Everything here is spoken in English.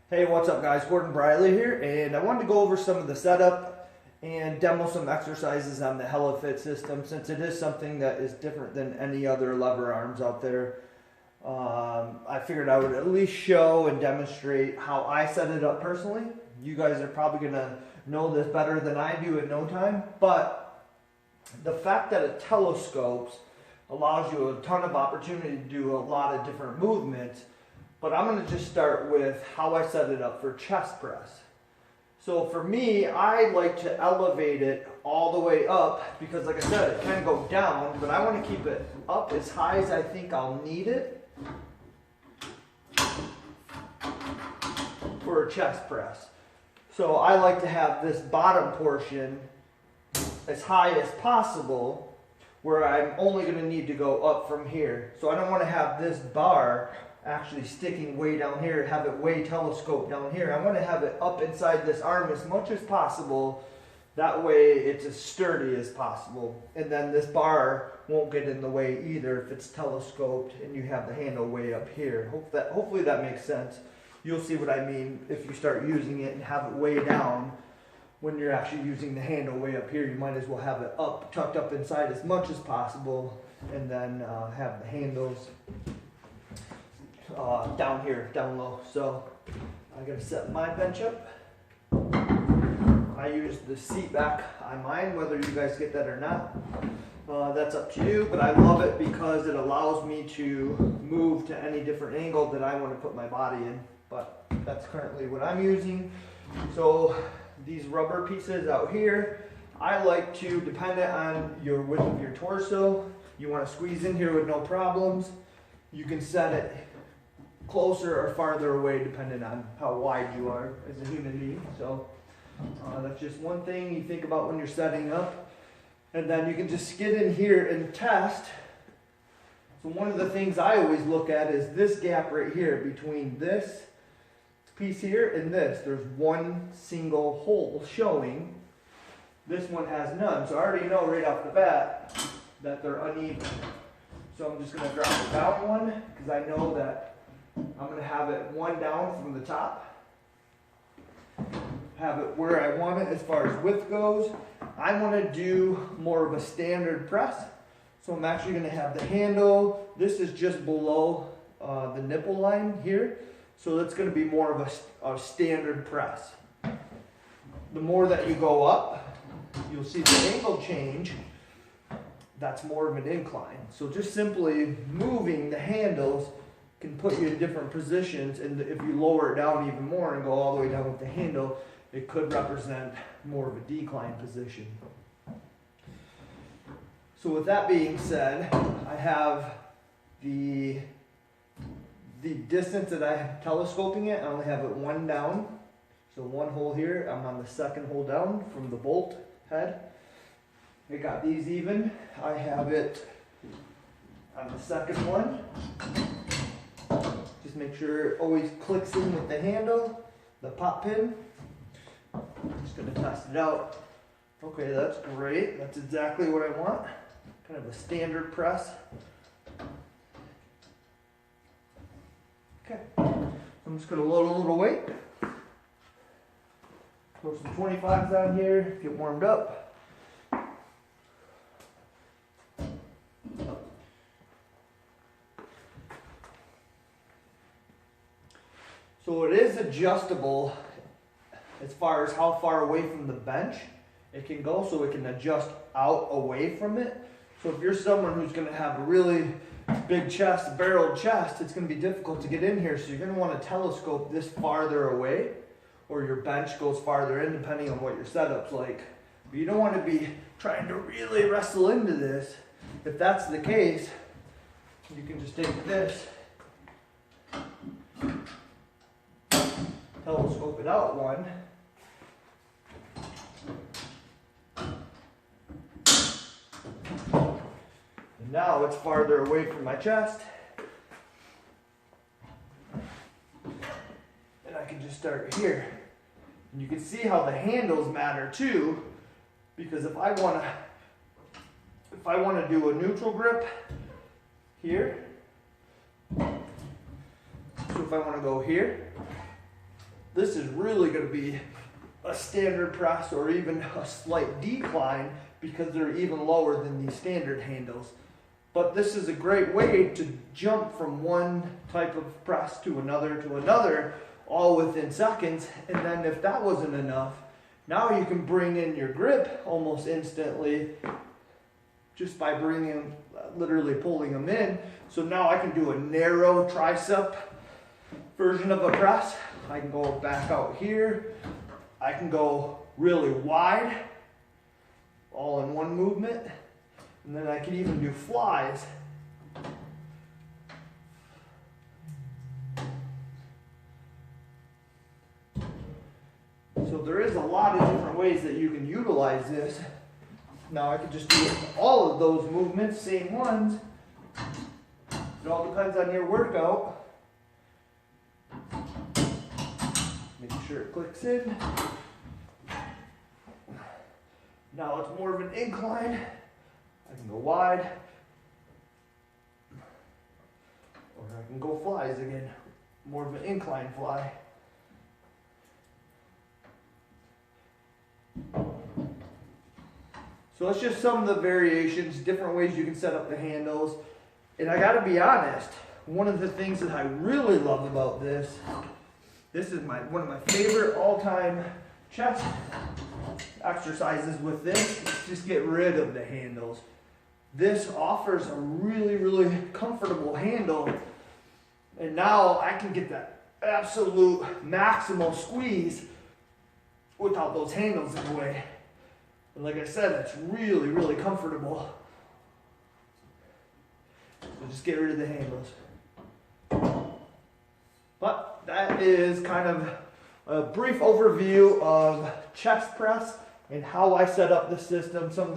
Hey, what's up guys? Gordon Briley here, and I wanted to go over some of the setup and demo some exercises on the HelloFit system since it is something that is different than any other lever arms out there. I figured I would at least show and demonstrate how I set it up personally. You guys are probably going to know this better than I do in no time, but the fact that it telescopes allows you a ton of opportunity to do a lot of different movements. But I'm going to just start with how I set it up for chest press. So for me, I like to elevate it all the way up because like I said, it can go down, but I want to keep it up as high as I think I'll need it for a chest press. So I like to have this bottom portion as high as possible where I'm only going to need to go up from here. So I don't want to have this bar actually sticking way down here, have it way telescoped down here. I want to have it up inside this arm as much as possible. That way it's as sturdy as possible. And then this bar won't get in the way either if it's telescoped and you have the handle way up here. Hopefully that makes sense. You'll see what I mean if you start using it and have it way down. When you're actually using the handle way up here, you might as well have it up, tucked up inside as much as possible, and then have the handles down here, down low. So I'm going to set my bench up. I use the seat back on mine, whether you guys get that or not. That's up to you, but I love it because it allows me to move to any different angle that I want to put my body in. But that's currently what I'm using. So these rubber pieces out here, I like to, dependent on your width of your torso, you want to squeeze in here with no problems. You can set it closer or farther away depending on how wide you are as a human being. So that's just one thing you think about when you're setting up. And then you can just get in here and test. So one of the things I always look at is this gap right here between this piece here and this. There's one single hole showing. This one has none. So I already know right off the bat that they're uneven. So I'm just going to drop it down one because I know that I'm going to have it one down from the top. Have it where I want it as far as width goes. I want to do more of a standard press. So I'm actually going to have the handle. This is just below the nipple line here. So that's going to be more of a standard press. The more that you go up, you'll see the angle change. That's more of an incline. So just simply moving the handles can put you in different positions, and if you lower it down even more and go all the way down with the handle, it could represent more of a decline position. So with that being said, I have the distance that I'm telescoping it. I only have it one down. So one hole here, I'm on the second hole down from the bolt head. I got these even. I have it on the second one. Just make sure it always clicks in with the handle, the pop pin. I'm just going to test it out. Okay, that's great. That's exactly what I want. Kind of a standard press. Okay, I'm just going to load a little weight. Throw some 25s on here, get warmed up. So it is adjustable as far as how far away from the bench it can go, so it can adjust out away from it. So if you're someone who's going to have a really big chest, barreled chest, it's going to be difficult to get in here. So you're going to want to telescope this farther away, or your bench goes farther in depending on what your setup's like. But you don't want to be trying to really wrestle into this. If that's the case, you can just take this, telescope it out one. And now it's farther away from my chest. And I can just start here. And you can see how the handles matter too, because if I want to do a neutral grip here, so if I want to go here, this is really going to be a standard press or even a slight decline because they're even lower than these standard handles. But this is a great way to jump from one type of press to another, all within seconds. And then if that wasn't enough, now you can bring in your grip almost instantly just by literally pulling them in. So now I can do a narrow tricep version of a press. I can go back out here. I can go really wide, all in one movement. And then I can even do flies. So there is a lot of different ways that you can utilize this. Now I could just do all of those movements, same ones. It all depends on your workout. Making sure it clicks in. Now it's more of an incline. I can go wide. Or I can go flies again. More of an incline fly. So it's just some of the variations, different ways you can set up the handles. And I gotta be honest, one of the things that I really love about this is one of my favorite all-time chest exercises with this, is just get rid of the handles. This offers a really, really comfortable handle. And now I can get that absolute maximal squeeze without those handles in the way. And like I said, it's really, really comfortable. So just get rid of the handles. But that is kind of a brief overview of chest press and how I set up the system, some of the